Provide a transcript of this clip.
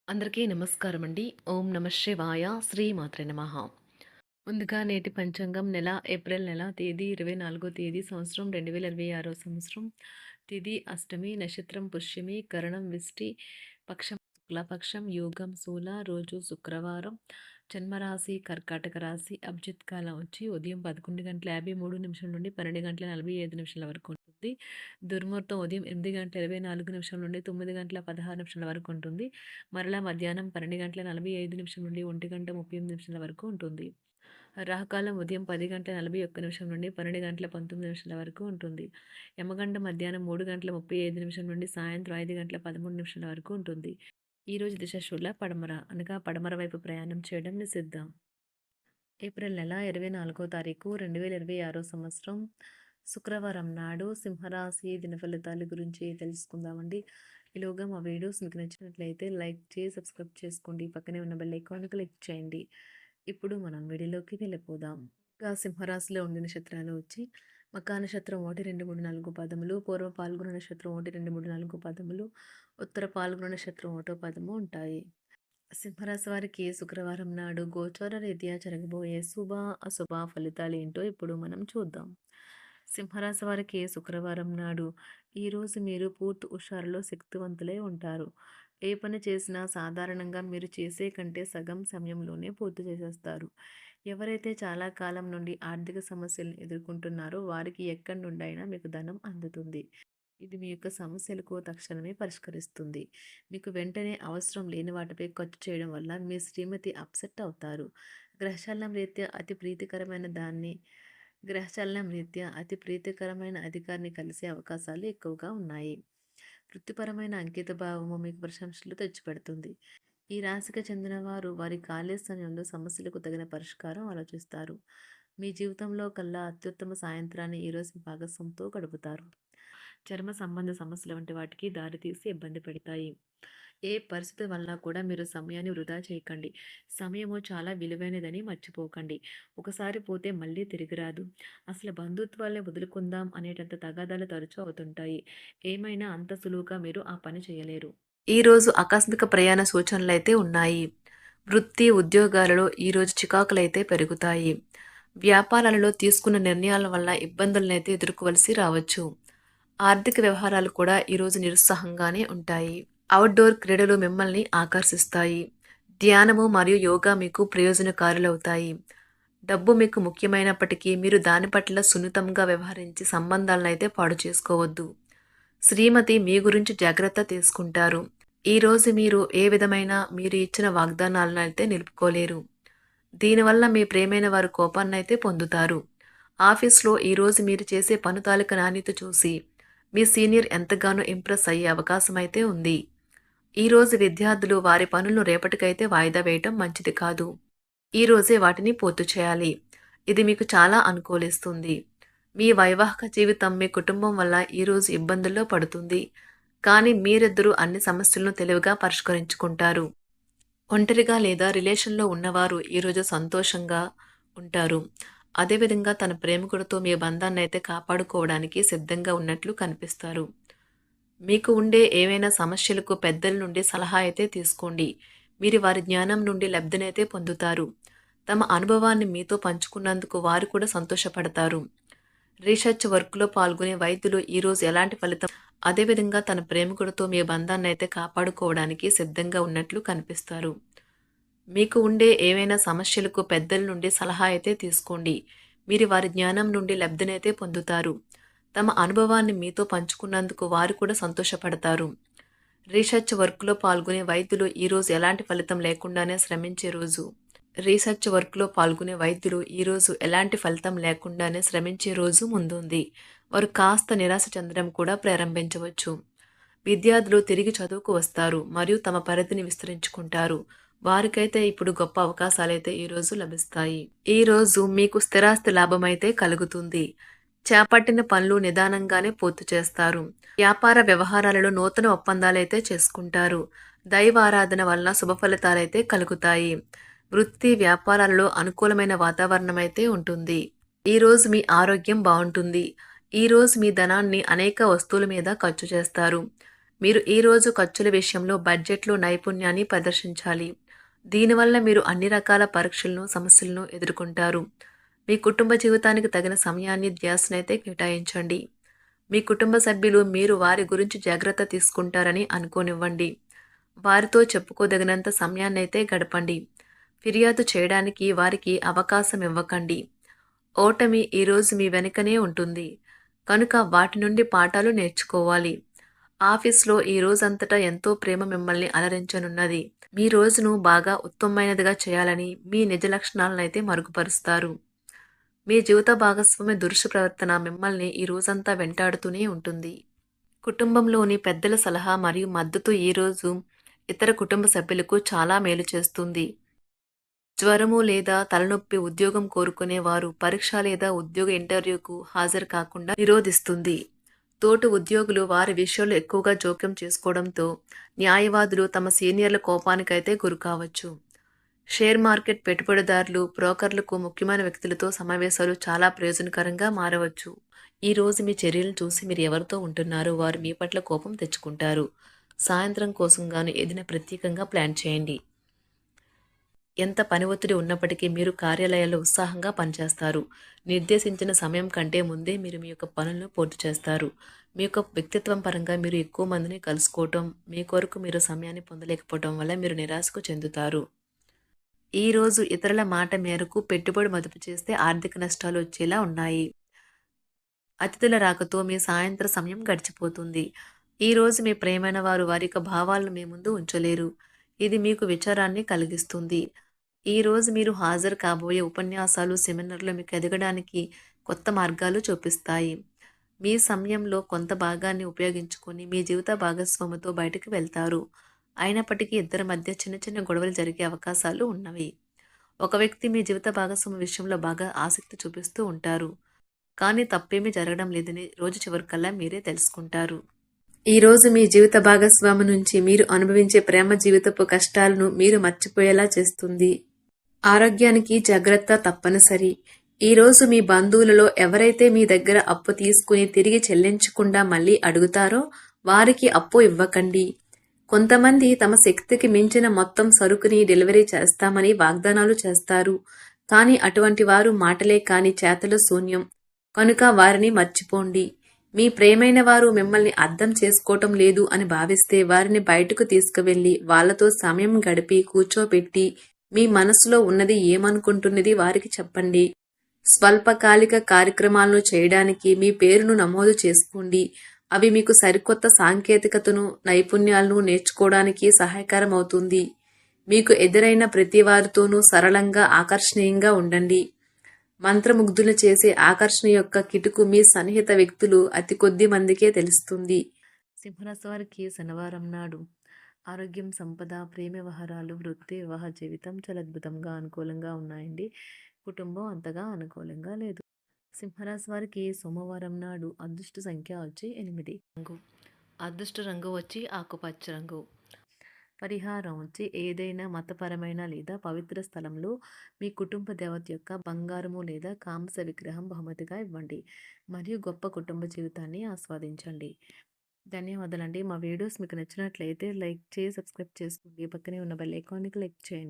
అందరికీ నమస్కారం అండి. ఓం నమ శివాయ. శ్రీమాత్రే నమః. ముందుగా నేటి పంచాంగం నెల ఏప్రిల్ నెల తేదీ 24 తేదీ సంవత్సరం 2026 సంవత్సరం. తిథి అష్టమి, నక్షత్రం పుష్యమి, కరణం విష్టి, పక్షం శుక్లపక్షం, యోగం శూల, రోజు శుక్రవారం, జన్మరాశి కర్కాటక రాశి, అభిజిత్ కాలం వచ్చి ఉదయం 11:53 నుండి 12:45 వరకు ఉంటుంది. దుర్ముహూర్తం ఉదయం 8:24 నుండి 9:16 వరకు ఉంటుంది. మరలా మధ్యాహ్నం 12:45 నుండి 1:38 వరకు ఉంటుంది. రాహుకాలం ఉదయం 10:41 నుండి 12:19 వరకు ఉంటుంది. యమగండం మధ్యాహ్నం 3:35 నుండి సాయంత్రం 5:13 వరకు ఉంటుంది. ఈరోజు దిశ శూల పడమర అనగా పడమర వైపు ప్రయాణం చేయడం నిషిద్ధం. ఏప్రిల్ నెల 24 తారీఖు 2026 సంవత్సరం శుక్రవారం నాడు సింహరాశి దిన ఫలితాల గురించి తెలుసుకుందామండి. ఈలోగా మా వీడియోస్ మీకు నచ్చినట్లయితే లైక్ చేసి సబ్స్క్రైబ్ చేసుకోండి. పక్కనే ఉన్న బెల్ ఐకాన్ క్లిక్ చేయండి. ఇప్పుడు మనం వీడియోలోకి వెళ్ళిపోదాం. ఇంకా సింహరాశిలో ఉండే నక్షత్రాలు వచ్చి మకా నక్షత్రం 1, 2, 3, 4 పదములు, పూర్వ పాల్గొన నక్షత్రం 1, 2, 3, 4 పదములు, ఉత్తర పాల్గొన నక్షత్రం 1 పదము ఉంటాయి. సింహరాశి వారికి శుక్రవారం నాడు గోచార రీత్యా జరగబోయే శుభ అశుభ ఫలితాలు ఏంటో ఇప్పుడు మనం చూద్దాం. సింహరాశి వారికి శుక్రవారం నాడు ఈరోజు మీరు పూర్తి హుషారులో శక్తివంతులై ఉంటారు. ఏ పని చేసినా సాధారణంగా మీరు చేసే కంటే సగం సమయంలోనే పూర్తి చేసేస్తారు. ఎవరైతే చాలా కాలం నుండి ఆర్థిక సమస్యలను ఎదుర్కొంటున్నారో వారికి ఎక్కడి నుండైనా మీకు ధనం అందుతుంది. ఇది మీ యొక్క సమస్యలకు తక్షణమే పరిష్కరిస్తుంది. మీకు వెంటనే అవసరం లేని వాటిపై ఖర్చు చేయడం వల్ల మీ శ్రీమతి అప్సెట్ అవుతారు. గ్రహచలనం రీత్యా అతి ప్రీతికరమైన దాన్ని గ్రహచలనం రీత్యా అతి ప్రీతికరమైన అధికారిని కలిసే అవకాశాలు ఎక్కువగా ఉన్నాయి. వృత్తిపరమైన అంకిత భావము మీకు ప్రశంసలు తెచ్చిపెడుతుంది. ఈ రాశికి చెందిన వారు వారి ఖాళీ సమయంలో సమస్యలకు తగిన పరిష్కారం ఆలోచిస్తారు. మీ జీవితంలో కల్లా అత్యుత్తమ సాయంత్రాన్ని ఈరోజు మీ భాగస్వామితో గడుపుతారు. చర్మ సంబంధ సమస్యల వంటి వాటికి దారితీసి ఇబ్బంది పెడతాయి. ఏ పరిస్థితి వల్ల కూడా మీరు సమయాన్ని వృధా చేయకండి. సమయము చాలా విలువైనదని మర్చిపోకండి. ఒకసారి పోతే మళ్ళీ తిరిగి రాదు. అసలు బంధుత్వాలే వదులుకుందాం అనేటంత తగాదాలు తరచూ అవుతుంటాయి. ఏమైనా అంత సులువుగా మీరు ఆ పని చేయలేరు. ఈరోజు ఆకస్మిక ప్రయాణ సూచనలైతే ఉన్నాయి. వృత్తి ఉద్యోగాలలో ఈరోజు చికాకులైతే పెరుగుతాయి. వ్యాపారాలలో తీసుకున్న నిర్ణయాల వల్ల ఇబ్బందులనైతే ఎదుర్కోవలసి రావచ్చు. ఆర్థిక వ్యవహారాలు కూడా ఈరోజు నిరుత్సాహంగానే ఉంటాయి. అవుట్డోర్ క్రీడలు మిమ్మల్ని ఆకర్షిస్తాయి. ధ్యానము మరియు యోగా మీకు ప్రయోజనకారులవుతాయి. డబ్బు మీకు ముఖ్యమైనప్పటికీ మీరు దాని పట్ల సున్నితంగా వ్యవహరించి సంబంధాలనైతే పాడు చేసుకోవద్దు. శ్రీమతి మీ గురించి జాగ్రత్త తీసుకుంటారు. ఈరోజు మీరు ఏ విధమైన మీరు ఇచ్చిన వాగ్దానాలను అయితే నిలుపుకోలేరు. దీనివల్ల మీ ప్రేమైన వారు కోపాన్నైతే పొందుతారు. ఆఫీస్లో ఈరోజు మీరు చేసే పని తాలూకు నాణ్యత చూసి మీ సీనియర్ ఎంతగానో ఇంప్రెస్ అయ్యే అవకాశం అయితే ఉంది. ఈరోజు విద్యార్థులు వారి పనులను రేపటికైతే వాయిదా వేయటం మంచిది కాదు. ఈరోజే వాటిని పూర్తి చేయాలి. ఇది మీకు చాలా అనుకూలిస్తుంది. మీ వైవాహిక జీవితం మీ కుటుంబం వల్ల ఈరోజు ఇబ్బందుల్లో పడుతుంది. కానీ మీరిద్దరూ అన్ని సమస్యలను తెలివిగా పరిష్కరించుకుంటారు. ఒంటరిగా లేదా రిలేషన్లో ఉన్నవారు ఈరోజు సంతోషంగా ఉంటారు. అదేవిధంగా తన ప్రేమికుడితో మీ బంధాన్నైతే కాపాడుకోవడానికి సిద్ధంగా ఉన్నట్లు కనిపిస్తారు. మీకు ఉండే ఏవైనా సమస్యలకు పెద్దల నుండి సలహా అయితే తీసుకోండి. మీరు వారి జ్ఞానం నుండి లబ్ధినైతే పొందుతారు. తమ అనుభవాన్ని మీతో పంచుకున్నందుకు వారు కూడా సంతోషపడతారు. రీసెర్చ్ వర్క్లో పాల్గొనే వైద్యులు ఈరోజు ఎలాంటి ఫలితం అదేవిధంగా తన ప్రేమికుడితో మీ బంధాన్నైతే కాపాడుకోవడానికి సిద్ధంగా ఉన్నట్లు కనిపిస్తారు. మీకు ఉండే ఏవైనా సమస్యలకు పెద్దల నుండి సలహా అయితే తీసుకోండి. మీరు వారి జ్ఞానం నుండి లబ్ధినైతే పొందుతారు. తమ అనుభవాన్ని మీతో పంచుకున్నందుకు వారు కూడా సంతోషపడతారు. రీసెర్చ్ వర్క్లో పాల్గొనే వైద్యులు ఈరోజు ఎలాంటి ఫలితం లేకుండానే శ్రమించే రోజు. రీసెర్చ్ వర్క్లో పాల్గొనే వైద్యులు ఈరోజు ఎలాంటి ఫలితం లేకుండానే శ్రమించే రోజు ముందుంది. వారు కాస్త నిరాశ చెందడం కూడా ప్రారంభించవచ్చు. విద్యార్థులు తిరిగి చదువుకు వస్తారు మరియు తమ పరిధిని విస్తరించుకుంటారు. వారికైతే ఇప్పుడు గొప్ప అవకాశాలైతే ఈరోజు లభిస్తాయి. ఈరోజు మీకు స్థిరాస్తి లాభమైతే కలుగుతుంది. చేపట్టిన పనులు నిదానంగానే పూర్తి చేస్తారు. వ్యాపార వ్యవహారాలలో నూతన ఒప్పందాలైతే చేసుకుంటారు. దైవారాధన వలన శుభ ఫలితాలైతే కలుగుతాయి. వృత్తి వ్యాపారాలలో అనుకూలమైన వాతావరణం అయితే ఉంటుంది. ఈరోజు మీ ఆరోగ్యం బాగుంటుంది. ఈరోజు మీ ధనాన్ని అనేక వస్తువుల మీద ఖర్చు చేస్తారు. మీరు ఈరోజు ఖర్చుల విషయంలో బడ్జెట్లో నైపుణ్యాన్ని ప్రదర్శించాలి. దీనివల్ల మీరు అన్ని రకాల పరీక్షలను, సమస్యలను ఎదుర్కొంటారు. మీ కుటుంబ జీవితానికి తగిన సమయాన్ని, ధ్యాసనైతే కేటాయించండి. మీ కుటుంబ సభ్యులు మీరు వారి గురించి జాగ్రత్త తీసుకుంటారని అనుకోనివ్వండి. వారితో చెప్పుకోదగినంత సమయాన్నైతే గడపండి. ఫిర్యాదు చేయడానికి వారికి అవకాశం ఇవ్వకండి. ఓటమి ఈరోజు మీ వెనుకనే ఉంటుంది. కనుక వాటి నుండి పాఠాలు నేర్చుకోవాలి. ఆఫీస్‌లో ఈ రోజంతటా ఎంతో ప్రేమ మిమ్మల్ని అలరించనున్నది. మీ రోజును బాగా ఉత్తమమైనదిగా చేయాలని మీ నిజ లక్షణాలనైతే మరుగుపరుస్తారు. మీ జీవిత భాగస్వామి దురుసు ప్రవర్తన మిమ్మల్ని ఈ రోజంతా వెంటాడుతూనే ఉంటుంది. కుటుంబంలోని పెద్దల సలహా మరియు మద్దతు ఈరోజు ఇతర కుటుంబ సభ్యులకు చాలా మేలు చేస్తుంది. జ్వరము లేదా తలనొప్పి ఉద్యోగం కోరుకునేవారు పరీక్ష లేదా ఉద్యోగ ఇంటర్వ్యూకు హాజరు కాకుండా నిరోధిస్తుంది. తోటి ఉద్యోగులు వారి విషయాల్లో ఎక్కువగా జోక్యం చేసుకోవడంతో న్యాయవాదులు తమ సీనియర్ల కోపానికైతే గురికావచ్చు. షేర్ మార్కెట్ పెట్టుబడిదారులు, బ్రోకర్లకు ముఖ్యమైన వ్యక్తులతో సమావేశాలు చాలా ప్రయోజనకరంగా మారవచ్చు. ఈ రోజు మీ చర్యలను చూసి మీరు ఎవరితో ఉంటున్నారో వారు మీ పట్ల కోపం తెచ్చుకుంటారు. సాయంత్రం కోసం గాను ఏదైనా ప్రత్యేకంగా ప్లాన్ చేయండి. ఎంత పని ఒత్తిడి ఉన్నప్పటికీ మీరు కార్యాలయాల్లో ఉత్సాహంగా పనిచేస్తారు. నిర్దేశించిన సమయం కంటే ముందే మీరు మీ యొక్క పనులను పూర్తి చేస్తారు. మీ యొక్క వ్యక్తిత్వం పరంగా మీరు ఎక్కువ మందిని కలుసుకోవటం, మీ కొరకు మీరు సమయాన్ని పొందలేకపోవటం వల్ల మీరు నిరాశకు చెందుతారు. ఈరోజు ఇతరుల మాట మేరకు పెట్టుబడి మదుపు చేస్తే ఆర్థిక నష్టాలు వచ్చేలా ఉన్నాయి. అతిథుల రాకతో మీ సాయంత్ర సమయం గడిచిపోతుంది. ఈరోజు మీ ప్రియమైన వారు వారి యొక్క భావాలను మీ ముందు ఉంచలేరు. ఇది మీకు విచారాన్ని కలిగిస్తుంది. ఈరోజు మీరు హాజరు కాబోయే ఉపన్యాసాలు, సెమినార్లు మీకు ఎదగడానికి కొత్త మార్గాలు చూపిస్తాయి. మీ సమయంలో కొంత భాగాన్ని ఉపయోగించుకొని మీ జీవిత భాగస్వామితో బయటకు వెళ్తారు. అయినప్పటికీ ఇద్దరి మధ్య చిన్న చిన్న గొడవలు జరిగే అవకాశాలు ఉన్నవి. ఒక వ్యక్తి మీ జీవిత భాగస్వామి విషయంలో బాగా ఆసక్తి చూపిస్తూ ఉంటారు. కానీ తప్పేమీ జరగడం లేదని రోజు చివరికల్లా మీరే తెలుసుకుంటారు. ఈరోజు మీ జీవిత భాగస్వామి నుంచి మీరు అనుభవించే ప్రేమ జీవితపు కష్టాలను మీరు మర్చిపోయేలా చేస్తుంది. ఆరోగ్యానికి జాగ్రత్త తప్పనిసరి. ఈరోజు మీ బంధువులలో ఎవరైతే మీ దగ్గర అప్పు తీసుకుని తిరిగి చెల్లించకుండా మళ్ళీ అడుగుతారో వారికి అప్పు ఇవ్వకండి. కొంతమంది తమ శక్తికి మించిన మొత్తం సరుకుని డెలివరీ చేస్తామని వాగ్దానాలు చేస్తారు. కానీ అటువంటి వారు మాటలే కాని చేతలు శూన్యం. కనుక వారిని మర్చిపోండి. మీ ప్రియమైన వారు మిమ్మల్ని అర్థం చేసుకోవటం లేదు అని భావిస్తే వారిని బయటకు తీసుకువెళ్ళి వాళ్లతో సమయం గడిపి కూర్చోబెట్టి మీ మనసులో ఉన్నది ఏమనుకుంటున్నది వారికి చెప్పండి. స్వల్పకాలిక కార్యక్రమాలను చేయడానికి మీ పేరును నమోదు చేసుకోండి. అవి మీకు సరికొత్త సాంకేతికతను, నైపుణ్యాలను నేర్చుకోవడానికి సహాయకరం అవుతుంది. మీకు ఎదురైన ప్రతి వారితోనూ సరళంగా, ఆకర్షణీయంగా ఉండండి. మంత్రముగ్ధులు చేసే ఆకర్షణ యొక్క కిటుకు మీ సన్నిహిత వ్యక్తులు అతి కొద్ది మందికే తెలుస్తుంది. సింహరాశి వారికి శనివారం నాడు ఆరోగ్యం, సంపద, ప్రేమ వ్యవహారాలు, వృత్తి, వివాహ జీవితం చాలా అద్భుతంగా అనుకూలంగా ఉన్నాయండి. కుటుంబం అంతగా అనుకూలంగా లేదు. సింహరాశి వారికి సోమవారం నాడు అదృష్ట సంఖ్య వచ్చి 8 రంగు, అదృష్ట రంగు వచ్చి ఆకుపచ్చ రంగు. పరిహారం వచ్చి ఏదైనా మతపరమైన లేదా పవిత్ర స్థలంలో మీ కుటుంబ దేవత యొక్క బంగారము లేదా కాంస విగ్రహం బహుమతిగా ఇవ్వండి మరియు గొప్ప కుటుంబ జీవితాన్ని ఆస్వాదించండి. ధన్యవాదాలండి. మా వీడియోస్ మీకు నచ్చినట్లయితే లైక్ చేసి సబ్స్క్రైబ్ చేసుకోండి. పక్కనే ఉన్న బెల్ ఐకాన్ని క్లిక్ చేయండి.